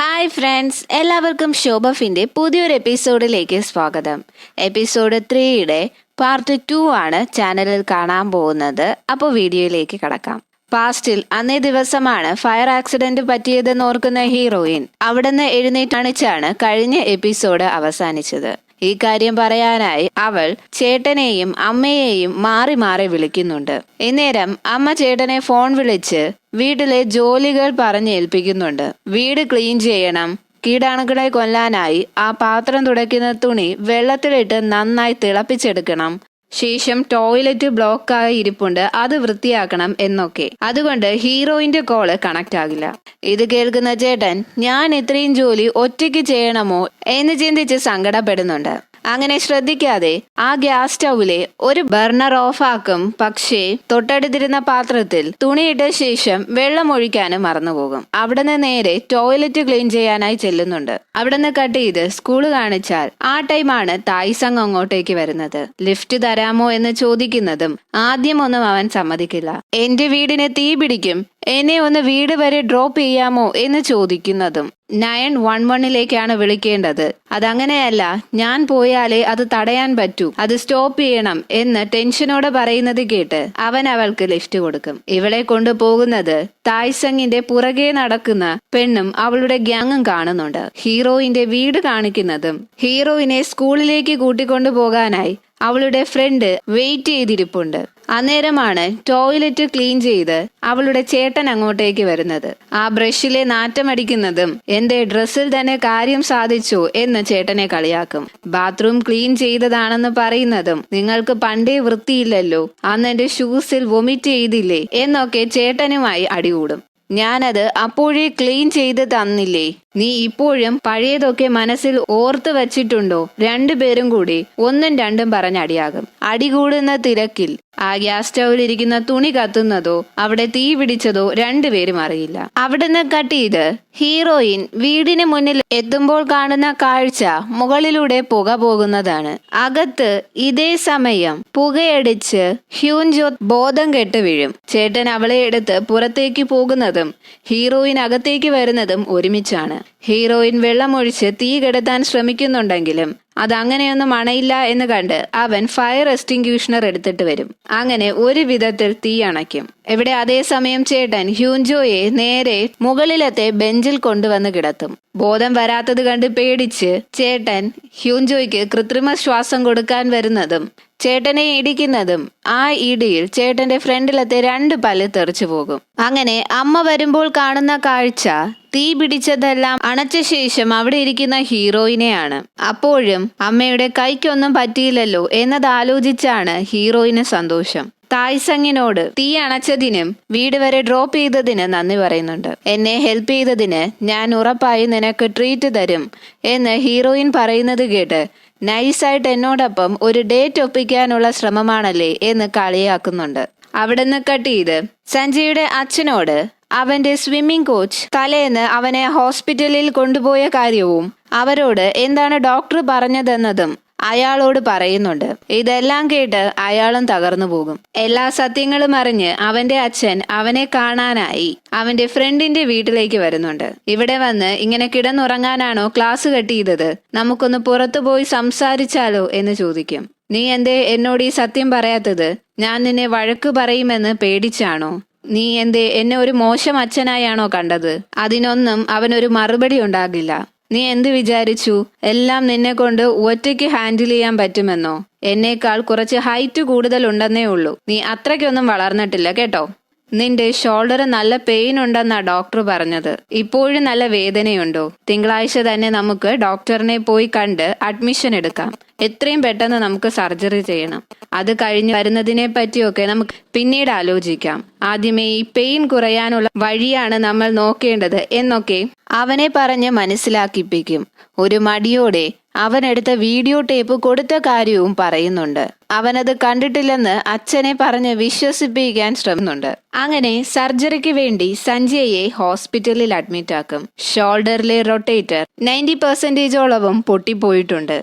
Hi friends, എല്ലാവർക്കും ശോഭഫിൻ്റെ പുതിയൊരു എപ്പിസോഡിലേക്ക് സ്വാഗതം. എപ്പിസോഡ് 3യുടെ പാർട്ട് 2 ആണ് ചാനലിൽ കാണാൻ പോകുന്നത്. അപ്പോൾ വീഡിയോയിലേക്ക് കടക്കാം. പാസ്റ്റിൽ അന്നേ ദിവസമാണ് ഫയർ ആക്സിഡന്റ് പറ്റിയതെന്ന് ഓർക്കുന്ന ഹീറോയിൻ അവിടുന്ന് എഴുന്നേറ്റണിച്ചാണ് കഴിഞ്ഞ എപ്പിസോഡ് അവസാനിച്ചത്. ഈ കാര്യം പറയാനായി അവൾ ചേട്ടനെയും അമ്മയെയും മാറി മാറി വിളിക്കുന്നുണ്ട്. ഇന്നേരം അമ്മ ചേട്ടനെ ഫോൺ വിളിച്ച് വീട്ടിലെ ജോലികൾ പറഞ്ഞേൽപ്പിക്കുന്നുണ്ട്. വീട് ക്ലീൻ ചെയ്യണം, കീടാണുക്കളെ കൊല്ലാനായി ആ പാത്രം തുടയ്ക്കുന്ന തുണി വെള്ളത്തിലിട്ട് നന്നായി തിളപ്പിച്ചെടുക്കണം, ശേഷം ടോയ്ലറ്റ് ബ്ലോക്കായി ഇരിപ്പുണ്ട്, അത് വൃത്തിയാക്കണം എന്നൊക്കെ. അതുകൊണ്ട് ഹീറോയിന്റെ കോള് കണക്ട് ആകില്ല. ഇത് കേൾക്കുന്ന ചേട്ടൻ ഞാൻ ഇത്രയും ജോലി ഒറ്റയ്ക്ക് ചെയ്യണമോ എന്ന് ചിന്തിച്ച് സങ്കടപ്പെടുന്നുണ്ട്. അങ്ങനെ ശ്രദ്ധിക്കാതെ ആ ഗ്യാസ് സ്റ്റൗവിലെ ഒരു ബർണർ ഓഫ് ആക്കും. പക്ഷേ തൊട്ടടുത്തിരുന്ന പാത്രത്തിൽ തുണിയിട്ട ശേഷം വെള്ളം ഒഴിക്കാനും മറന്നുപോകും. അവിടുന്ന് നേരെ ടോയ്ലറ്റ് ക്ലീൻ ചെയ്യാനായി ചെല്ലുന്നുണ്ട്. അവിടുന്ന് കട്ട് ചെയ്ത് സ്കൂള് കാണിച്ചാൽ ആ ടൈമാണ് തായ്സങ് അങ്ങോട്ടേക്ക് വരുന്നത്. ലിഫ്റ്റ് തരാമോ എന്ന് ചോദിക്കുന്നതും ആദ്യമൊന്നും അവൻ സമ്മതിക്കില്ല. എന്റെ വീടിന് തീ പിടിക്കും, എന്നെ ഒന്ന് വീട് വരെ ഡ്രോപ്പ് ചെയ്യാമോ എന്ന് ചോദിക്കുന്നതും 911ലേക്കാണ് വിളിക്കേണ്ടത്. അതങ്ങനെയല്ല, ഞാൻ പോയാലേ അത് തടയാൻ പറ്റൂ, അത് സ്റ്റോപ്പ് ചെയ്യണം എന്ന് ടെൻഷനോടെ പറയുന്നത് കേട്ട് അവൻ അവൾക്ക് ലിഫ്റ്റ് കൊടുക്കും. ഇവളെ കൊണ്ടുപോകുന്നത് തായ്സങ്ങിന്റെ പുറകെ നടക്കുന്ന പെണ്ണും അവളുടെ ഗ്യാങ്ങും കാണുന്നുണ്ട്. ഹീറോയിന്റെ വീട് കാണിക്കുന്നതും ഹീറോയിനെ സ്കൂളിലേക്ക് കൂട്ടിക്കൊണ്ടു പോകാനായി അവളുടെ ഫ്രണ്ട് വെയിറ്റ് ചെയ്തിരിപ്പുണ്ട്. അന്നേരമാണ് ടോയ്ലറ്റ് ക്ലീൻ ചെയ്ത് അവളുടെ ചേട്ടൻ അങ്ങോട്ടേക്ക് വരുന്നത്. ആ ബ്രഷിലെ നാറ്റമടിക്കുന്നതും എന്റെ ഡ്രസ്സിൽ തന്നെ കാര്യം സാധിച്ചു എന്ന് ചേട്ടനെ കളിയാക്കും. ബാത്റൂം ക്ലീൻ ചെയ്തതാണെന്ന് പറയുന്നതും നിങ്ങൾക്ക് പണ്ടേ വൃത്തിയില്ലല്ലോ, അന്ന് എന്റെ ഷൂസിൽ വൊമിറ്റ് ചെയ്തില്ലേ എന്നൊക്കെ ചേട്ടനുമായി അടികൂടും. ഞാനത് അപ്പോഴേ ക്ലീൻ ചെയ്ത് തന്നില്ലേ, നീ ഇപ്പോഴും പഴയതൊക്കെ മനസ്സിൽ ഓർത്ത് വച്ചിട്ടുണ്ടോ? രണ്ടുപേരും കൂടി ഒന്നും രണ്ടും പറഞ്ഞടിയാകും. അടികൂടുന്ന തിരക്കിൽ ആ ഗ്യാസ് സ്റ്റൗവിലിരിക്കുന്ന തുണി കത്തുന്നതോ അവിടെ തീ പിടിച്ചതോ രണ്ടുപേരും അറിയില്ല. അവിടുന്ന് കട്ട് ചെയ്ത് ഹീറോയിൻ വീടിന് മുന്നിൽ എത്തുമ്പോൾ കാണുന്ന കാഴ്ച മുകളിലൂടെ പുക പോകുന്നതാണ്. അകത്ത് ഇതേ സമയം പുകയടിച്ച് ഹ്യൂൻജോത്ത് ബോധം കെട്ട് വീഴും. ചേട്ടൻ അവളെ എടുത്ത് പുറത്തേക്ക് പോകുന്നതും ഹീറോയിൻ അകത്തേക്ക് വരുന്നതും ഒരുമിച്ചാണ്. ഹീറോയിൻ വെള്ളമൊഴിച്ച് തീ കെടുത്താൻ ശ്രമിക്കുന്നുണ്ടെങ്കിലും അതങ്ങനെയൊന്നും അണയില്ല എന്ന് കണ്ട് അവൻ ഫയർ എക്സ്റ്റിങ്ക്യൂഷണർ എടുത്തിട്ട് വരും. അങ്ങനെ ഒരു വിധത്തിൽ തീ അണയ്ക്കും. ഇവിടെ അതേസമയം ചേട്ടൻ ഹ്യൂൻജോയെ നേരെ മുകളിലത്തെ ബെഞ്ചിൽ കൊണ്ടുവന്ന് കിടത്തും. ബോധം വരാത്തത് കണ്ട് പേടിച്ച് ചേട്ടൻ ഹ്യൂൻജോയ്ക്ക് കൃത്രിമ ശ്വാസം കൊടുക്കാൻ വരുന്നതും ചേട്ടനെ ഇടിക്കുന്നതും ആ ഇടിയിൽ ചേട്ടന്റെ ഫ്രണ്ടിലത്തെ 2 പല്ല് തെറിച്ചു പോകും. അങ്ങനെ അമ്മ വരുമ്പോൾ കാണുന്ന കാഴ്ച തീ പിടിച്ചതെല്ലാം അണച്ച ശേഷം അവിടെ ഇരിക്കുന്ന ഹീറോയിനെയാണ്. അപ്പോഴും അമ്മയുടെ കൈക്കൊന്നും പറ്റിയില്ലല്ലോ എന്നതാലോചിച്ചാണ് ഹീറോയിന് സന്തോഷം. തായ്സങ്ങിനോട് തീ അണച്ചതിനും വീട് വരെ ഡ്രോപ്പ് ചെയ്തതിന് നന്ദി പറയുന്നുണ്ട്. എന്നെ ഹെൽപ്പ് ചെയ്തതിന് ഞാൻ ഉറപ്പായി നിനക്ക് ട്രീറ്റ് തരും എന്ന് ഹീറോയിൻ പറയുന്നത് കേട്ട് നൈസായിട്ട് എന്നോടൊപ്പം ഒരു ഡേറ്റ് ഒപ്പിക്കാനുള്ള ശ്രമമാണല്ലേ എന്ന് കളിയാക്കുന്നുണ്ട്. അവിടുന്ന് കട്ട് ചെയ്ത് സഞ്ജയുടെ അച്ഛനോട് അവന്റെ സ്വിമ്മിംഗ് കോച്ച് തലേന്ന് അവനെ ഹോസ്പിറ്റലിൽ കൊണ്ടുപോയ കാര്യവും അവരോട് എന്താണ് ഡോക്ടർ പറഞ്ഞതെന്നതും അയാളോട് പറയുന്നുണ്ട്. ഇതെല്ലാം കേട്ട് അയാളും തകർന്നു പോകും. എല്ലാ സത്യങ്ങളും അറിഞ്ഞ് അവന്റെ അച്ഛൻ അവനെ കാണാനായി അവന്റെ ഫ്രണ്ടിന്റെ വീട്ടിലേക്ക് വരുന്നുണ്ട്. ഇവിടെ വന്ന് ഇങ്ങനെ കിടന്നുറങ്ങാനാണോ ക്ലാസ് കട്ട് ചെയ്തത്, നമുക്കൊന്ന് പുറത്തു പോയി സംസാരിച്ചാലോ എന്ന് ചോദിക്കും. നീ എന്തേ എന്നോട് ഈ സത്യം പറയാത്തത്? ഞാൻ നിന്നെ വഴക്ക് പറയുമെന്ന് പേടിച്ചാണോ? നീ എന്തേ എന്നെ ഒരു മോശം അച്ഛനായാണോ കണ്ടത്? അതിനൊന്നും അവനൊരു മറുപടി ഉണ്ടാകില്ല. നീ എന്ത് വിചാരിച്ചു, എല്ലാം നിന്നെ കൊണ്ട് ഒറ്റയ്ക്ക് ഹാൻഡിൽ ചെയ്യാൻ പറ്റുമെന്നോ? എന്നേക്കാൾ കുറച്ച് ഹൈറ്റ് കൂടുതലുണ്ടെന്നേ ഉള്ളൂ. നീ അത്രയ്ക്കൊന്നും വളർന്നിട്ടില്ല കേട്ടോ. നിന്റെ ഷോൾഡർ നല്ല പെയിൻ ഉണ്ടെന്നാ ഡോക്ടർ പറഞ്ഞത്. ഇപ്പോഴും നല്ല വേദനയുണ്ടോ? തിങ്കളാഴ്ച തന്നെ നമുക്ക് ഡോക്ടറിനെ പോയി കണ്ട് അഡ്മിഷൻ എടുക്കാം. എത്രയും പെട്ടെന്ന് നമുക്ക് സർജറി ചെയ്യണം. അത് കഴിഞ്ഞ് വരുന്നതിനെ പറ്റിയൊക്കെ നമുക്ക് പിന്നീട് ആലോചിക്കാം. ആദ്യമേ ഈ പെയിൻ കുറയാനുള്ള വഴിയാണ് നമ്മൾ നോക്കേണ്ടത് എന്നൊക്കെ അവനെ പറഞ്ഞ് മനസ്സിലാക്കിപ്പിക്കും. ഒരു മടിയോടെ അവനെടുത്ത വീഡിയോ ടേപ്പ് കൊടുത്ത കാര്യവും പറയുന്നുണ്ട്. അവനത് കണ്ടിട്ടില്ലെന്ന് അച്ഛനെ പറഞ്ഞ് വിശ്വസിപ്പിക്കാൻ ശ്രമിക്കുന്നുണ്ട്. അങ്ങനെ സർജറിക്ക് വേണ്ടി സഞ്ജയെ ഹോസ്പിറ്റലിൽ അഡ്മിറ്റ് ആക്കും. ഷോൾഡറിലെ റൊട്ടേറ്റർ 90% പൊട്ടിപ്പോയിട്ടുണ്ട്,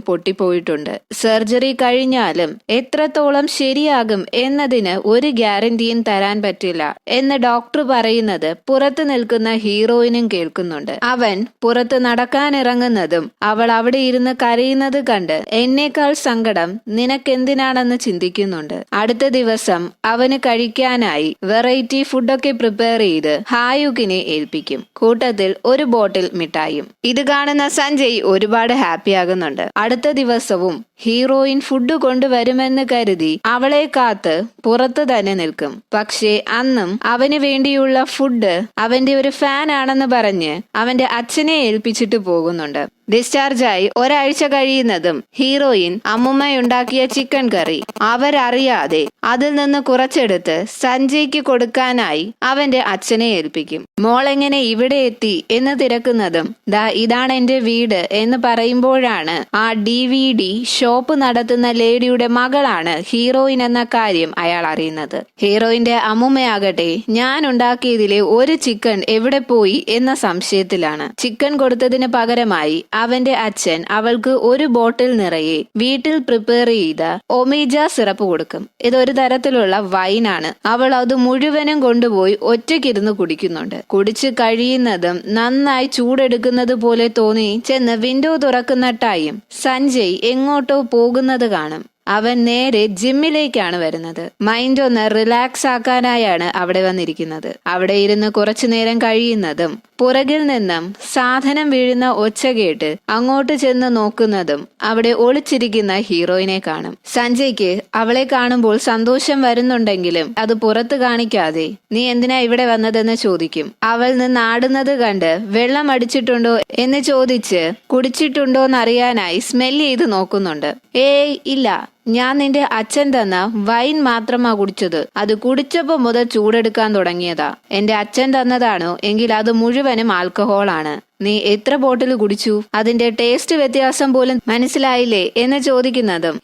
പൊട്ടിപ്പോയിട്ടുണ്ട്. സർജറി കഴിഞ്ഞാലും എത്രത്തോളം ശരിയാകും എന്നതിന് ഒരു ഗ്യാരണ്ടിയും തരാൻ പറ്റില്ല എന്ന് ഡോക്ടർ പറയുന്നത് പുറത്തു നിൽക്കുന്ന ഹീറോയിനും കേൾക്കുന്നുണ്ട്. അവൻ പുറത്ത് നടക്കാനിറങ്ങുന്നതും അവൾ അവിടെ ഇരുന്ന് കരയുന്നത് കണ്ട് എന്നേക്കാൾ സങ്കടം നിനക്കെന്തിനാണെന്ന് ചിന്തിക്കുന്നുണ്ട്. അടുത്ത ദിവസം അവന് കഴിക്കാനായി വെറൈറ്റി ഫുഡൊക്കെ പ്രിപ്പയർ ചെയ്ത് ഹായുകിനെ ഏൽപ്പിക്കും. കൂട്ടത്തിൽ ഒരു ബോട്ടിൽ മിഠായും. ഇത് കാണുന്ന സഞ്ജയ് ഒരുപാട് ഹാപ്പി ആകുന്നുണ്ട്. അടുത്ത ദിവസവും ഹീറോയിൻ ഫുഡ് കൊണ്ടുവരുമെന്ന് കരുതി അവളെ കാത്ത് പുറത്ത് തന്നെ നിൽക്കും. പക്ഷേ അന്നും അവന് വേണ്ടിയുള്ള ഫുഡ് അവന്റെ ഒരു ഫാൻ ആണെന്ന് പറഞ്ഞ് അവന്റെ അച്ഛനെ ഏൽപ്പിച്ചിട്ട് പോകുന്നുണ്ട്. ഡിസ്ചാർജായി ഒരാഴ്ച കഴിയുന്നതും ഹീറോയിൻ അമ്മുമ്മയുണ്ടാക്കിയ ചിക്കൻ കറി അവരറിയാതെ അതിൽ നിന്ന് കുറച്ചെടുത്ത് സഞ്ജയ്ക്ക് കൊടുക്കാനായി അവന്റെ അച്ഛനെ ഏൽപ്പിക്കും. മോളെങ്ങനെ ഇവിടെ എത്തി എന്ന് തിരക്കുന്നതും ദാ ഇതാണ് എന്റെ വീട് എന്ന് പറയുമ്പോഴാണ് ആ DVD ഷോപ്പ് നടത്തുന്ന ലേഡിയുടെ മകളാണ് ഹീറോയിൻ എന്ന കാര്യം അയാൾ അറിയുന്നത്. ഹീറോയിന്റെ അമ്മുമ്മയാകട്ടെ ഞാൻ ഉണ്ടാക്കിയതിലെ ഒരു ചിക്കൻ എവിടെ പോയി എന്ന സംശയത്തിലാണ്. ചിക്കൻ കൊടുത്തതിന് പകരമായി അവന്റെ അച്ഛൻ അവൾക്ക് ഒരു ബോട്ടിൽ നിറയെ വീട്ടിൽ പ്രിപ്പയർ ചെയ്ത ഒമേജ സിറപ്പ് കൊടുക്കും. ഇതൊരു തരത്തിലുള്ള വൈനാണ്. അവൾ അത് മുഴുവനും കൊണ്ടുപോയി ഒറ്റയ്ക്കിരുന്ന് കുടിക്കുന്നുണ്ട്. കുടിച്ചു കഴിയുന്നതും നന്നായി ചൂടെടുക്കുന്നത് പോലെ തോന്നി ചെന്ന് വിൻഡോ തുറക്കുന്ന ടൈം സഞ്ജയ് എങ്ങോട്ടോ പോകുന്നത് കാണും. അവൻ നേരെ ജിമ്മിലേക്കാണ് വരുന്നത്. മൈൻഡ് ഒന്ന് റിലാക്സ് ആക്കാനായാണ് അവിടെ വന്നിരിക്കുന്നത്. അവിടെ ഇരുന്ന് കുറച്ചു നേരം കഴിയുന്നതും പുറകിൽ നിന്നും സാധനം വീഴുന്ന ഒച്ച കേട്ട് അങ്ങോട്ട് ചെന്ന് നോക്കുന്നതും അവിടെ ഒളിച്ചിരിക്കുന്ന ഹീറോയിനെ കാണും. സഞ്ജയ്ക്ക് അവളെ കാണുമ്പോൾ സന്തോഷം വരുന്നുണ്ടെങ്കിലും അത് പുറത്ത് കാണിക്കാതെ നീ എന്തിനാ ഇവിടെ വന്നതെന്ന് ചോദിക്കും. അവൾ നിന്നാടുന്നത് കണ്ട് വെള്ളം അടിച്ചിട്ടുണ്ടോ എന്ന് ചോദിച്ച് കുടിച്ചിട്ടുണ്ടോന്നറിയാനായി സ്മെല് ചെയ്ത് നോക്കുന്നുണ്ട്. ഏയ് ഇല്ല, ഞാൻ നിന്റെ അച്ഛൻ തന്ന വൈൻ മാത്രമാ കുടിച്ചത്. അത് കുടിച്ചപ്പോ മുതൽ ചൂടെടുക്കാൻ തുടങ്ങിയതാ. എന്റെ അച്ഛൻ തന്നതാണോ എങ്കിൽ അത് മുഴുവനും ആൽക്കഹോളാണ്. നീ എത്ര ബോട്ടിൽ കുടിച്ചു? അതിന്റെ ടേസ്റ്റ് വ്യത്യാസം പോലും മനസ്സിലായില്ലേ എന്ന് ചോദിക്കുന്നതും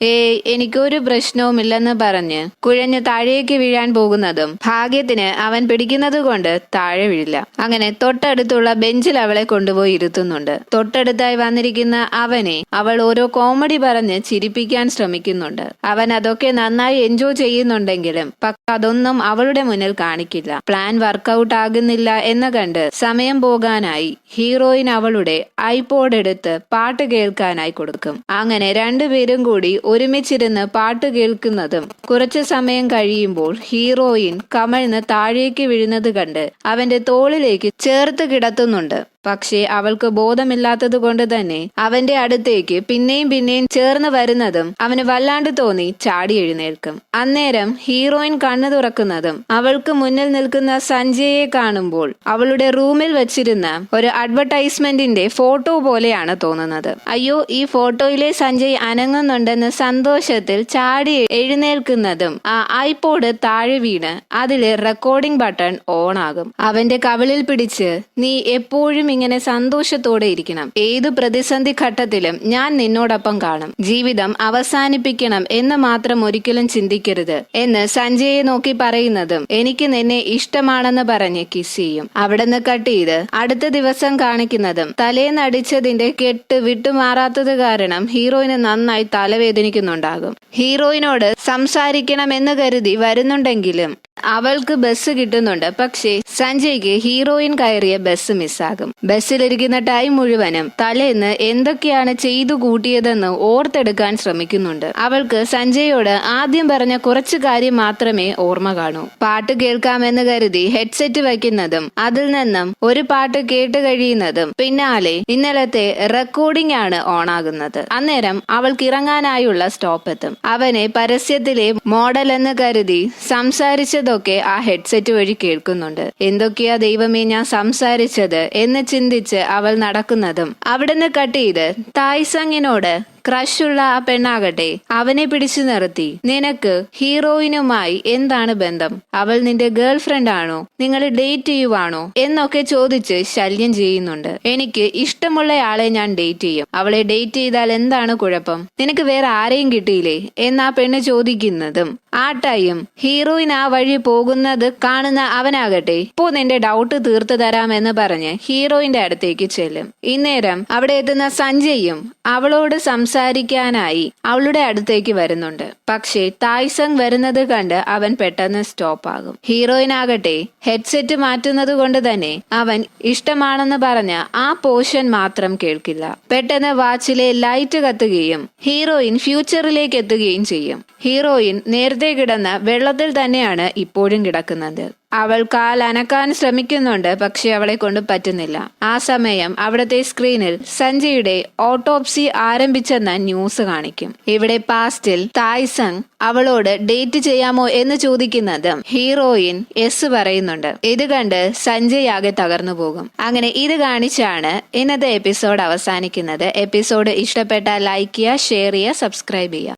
എനിക്കൊരു പ്രശ്നവുമില്ലെന്ന് പറഞ്ഞ് കുഴഞ്ഞ് താഴേക്ക് വീഴാൻ പോകുന്നതും ഭാഗ്യത്തിന് അവൻ പിടിക്കുന്നത് കൊണ്ട് താഴെ വീഴില്ല. അങ്ങനെ തൊട്ടടുത്തുള്ള ബെഞ്ചിൽ അവളെ കൊണ്ടുപോയി ഇരുത്തുന്നുണ്ട്. തൊട്ടടുത്തായി വന്നിരിക്കുന്ന അവനെ അവൾ ഓരോ കോമഡി പറഞ്ഞ് ചിരിപ്പിക്കാൻ ശ്രമിക്കുന്നുണ്ട്. അവൻ അതൊക്കെ നന്നായി എൻജോയ് ചെയ്യുന്നുണ്ടെങ്കിലും അതൊന്നും അവളുടെ മുന്നിൽ കാണിക്കില്ല. പ്ലാൻ വർക്കൗട്ട് ആകുന്നില്ല എന്ന് കണ്ട് സമയം പോകാനായി ഹീറോയിൻ അവളുടെ ഐപോഡ് എടുത്ത് പാട്ട് കേൾക്കാനായി കൊടുക്കും. അങ്ങനെ രണ്ടുപേരും കൂടി ഒരുമിച്ചിരുന്ന് പാട്ട് കേൾക്കുന്നതും കുറച്ചു സമയം കഴിയുമ്പോൾ ഹീറോയിൻ കമഴ്ന്ന് താഴേക്ക് വീഴുന്നത് കണ്ട് അവന്റെ തോളിലേക്ക് ചേർത്ത് കിടത്തുന്നുണ്ട്. പക്ഷേ അവൾക്ക് ബോധമില്ലാത്തത് കൊണ്ട് തന്നെ അവന്റെ അടുത്തേക്ക് പിന്നെയും ചേർന്ന് വരുന്നതും അവന് വല്ലാണ്ട് തോന്നി ചാടി എഴുന്നേൽക്കും. അന്നേരം ഹീറോയിൻ കണ്ണു തുറക്കുന്നതും അവൾക്ക് മുന്നിൽ നിൽക്കുന്ന സഞ്ജയെ കാണുമ്പോൾ അവളുടെ റൂമിൽ വെച്ചിരുന്ന ഒരു അഡ്വർടൈസ്മെന്റിന്റെ ഫോട്ടോ പോലെയാണ് തോന്നുന്നത്. അയ്യോ, ഈ ഫോട്ടോയിലെ സഞ്ജയ് അനങ്ങുന്നുണ്ടെന്ന് സന്തോഷത്തിൽ ചാടി എഴുന്നേൽക്കുന്നതും ആ ഐപോഡ് താഴെ വീണ് അതിലെ റെക്കോർഡിംഗ് ബട്ടൺ ഓൺ ആകും. അവന്റെ കവിളിൽ പിടിച്ച് നീ എപ്പോഴും ഇങ്ങനെ സന്തോഷത്തോടെ ഇരിക്കണം. ഏതു പ്രതിസന്ധി ഘട്ടത്തിലും ഞാൻ നിന്നോടൊപ്പം കാണും. ജീവിതം അവസാനിപ്പിക്കണം എന്ന് മാത്രം ഒരിക്കലും ചിന്തിക്കരുത് എന്ന് സഞ്ജയെ നോക്കി പറയുന്നതും എനിക്ക് നിന്നെ ഇഷ്ടമാണെന്ന് പറഞ്ഞ് കിസ് ചെയ്യും. അവിടുന്ന് കട്ട് ചെയ്ത് അടുത്ത ദിവസം കാണിക്കുന്നതും തലേന്നടിച്ചതിന്റെ കെട്ട് വിട്ടുമാറാത്തത് കാരണം ഹീറോയിന് നന്നായി തലവേദനിക്കുന്നുണ്ടാകും. ഹീറോയിനോട് സംസാരിക്കണമെന്ന് കരുതി വരുന്നുണ്ടെങ്കിലും അവൾക്ക് ബസ് കിട്ടുന്നുണ്ട്. പക്ഷേ സഞ്ജയ്ക്ക് ഹീറോയിൻ കയറിയ ബസ് മിസ്സാകും. ബസ്സിലിരിക്കുന്ന ടൈം മുഴുവനും തലേന്ന് എന്തൊക്കെയാണ് ചെയ്തു കൂട്ടിയതെന്ന് ഓർത്തെടുക്കാൻ ശ്രമിക്കുന്നുണ്ട്. അവൾക്ക് സഞ്ജയോട് ആദ്യം പറഞ്ഞ കുറച്ചു കാര്യം മാത്രമേ ഓർമ്മ കാണൂ. പാട്ട് കേൾക്കാമെന്ന് കരുതി ഹെഡ്സെറ്റ് വയ്ക്കുന്നതും അതിൽ നിന്നും ഒരു പാട്ട് കേട്ട് കഴിയുന്നതും പിന്നാലെ ഇന്നലത്തെ റെക്കോർഡിംഗ് ആണ് ഓണാകുന്നത്. അന്നേരം അവൾക്ക് ഇറങ്ങാനായുള്ള സ്റ്റോപ്പ് എത്തും. അവനെ പരസ്യത്തിലെ മോഡൽ എന്ന് കരുതി സംസാരിച്ചതൊക്കെ ആ ഹെഡ്സെറ്റ് വഴി കേൾക്കുന്നുണ്ട്. എന്തൊക്കെയാ ദൈവമേ ഞാൻ സംസാരിച്ചത് എന്ന് ചിന്തിച്ച് അവൾ നടക്കുന്നതും അവിടുന്ന് കട്ട് ചെയ്ത് തായ്സങ്ങിനോട് ക്രഷുള്ള ആ പെണ്ണാകട്ടെ അവനെ പിടിച്ചു നിർത്തി നിനക്ക് ഹീറോയിനുമായി എന്താണ് ബന്ധം, അവൾ നിന്റെ ഗേൾ ഫ്രണ്ട് ആണോ, നിങ്ങൾ ഡേറ്റ് ചെയ്യുവാണോ എന്നൊക്കെ ചോദിച്ച് ശല്യം ചെയ്യുന്നുണ്ട്. എനിക്ക് ഇഷ്ടമുള്ളയാളെ ഞാൻ ഡേറ്റ് ചെയ്യും, അവളെ ഡേറ്റ് ചെയ്താൽ എന്താണ് കുഴപ്പം, നിനക്ക് വേറെ ആരെയും കിട്ടിയില്ലേ എന്നാ പെണ്ണ് ചോദിക്കുന്നതും ആ ടൈം ഹീറോയിൻ ആ വഴി പോകുന്നത് കാണുന്ന അവനാകട്ടെ ഇപ്പോ നിന്റെ ഡൗട്ട് തീർത്തു തരാമെന്ന് പറഞ്ഞ് ഹീറോയിന്റെ അടുത്തേക്ക് ചെല്ലും. ഇന്നേരം അവിടെ എത്തുന്ന സഞ്ജയും അവളോട് സംസാരിക്കാനായി അവളുടെ അടുത്തേക്ക് വരുന്നുണ്ട്. പക്ഷേ തായ്സങ് വരുന്നത് കണ്ട് അവൻ പെട്ടെന്ന് സ്റ്റോപ്പ് ആകും. ഹീറോയിൻ ആകട്ടെ ഹെഡ്സെറ്റ് മാറ്റുന്നത് കൊണ്ട് തന്നെ അവൻ ഇഷ്ടമാണെന്ന് പറഞ്ഞ ആ പോർഷൻ മാത്രം കേൾക്കില്ല. പെട്ടെന്ന് വാച്ചിലെ ലൈറ്റ് കത്തുകയും ഹീറോയിൻ ഫ്യൂച്ചറിലേക്ക് എത്തുകയും ചെയ്യും. ഹീറോയിൻ നേരത്തെ കിടന്ന വെള്ളത്തിൽ തന്നെയാണ് ഇപ്പോഴും കിടക്കുന്നത്. അവൾ കാൽ അനക്കാൻ ശ്രമിക്കുന്നുണ്ട്, പക്ഷെ അവളെ കൊണ്ട് പറ്റുന്നില്ല. ആ സമയം അവിടത്തെ സ്ക്രീനിൽ സഞ്ജയുടെ ഓട്ടോപ്സി ആരംഭിച്ചെന്ന ന്യൂസ് കാണിക്കും. ഇവിടെ പാസ്റ്റിൽ തായ്സങ് അവളോട് ഡേറ്റ് ചെയ്യാമോ എന്ന് ചോദിക്കുന്നതും ഹീറോയിൻ യെസ് പറയുന്നുണ്ട്. ഇത് കണ്ട് സഞ്ജയ് ആകെ തകർന്നു പോകും. അങ്ങനെ ഇത് കാണിച്ചാണ് ഇന്നത്തെ എപ്പിസോഡ് അവസാനിക്കുന്നത്. എപ്പിസോഡ് ഇഷ്ടപ്പെട്ടാൽ ലൈക്ക് ചെയ്യുക, ഷെയർ ചെയ്യുക, സബ്സ്ക്രൈബ് ചെയ്യുക.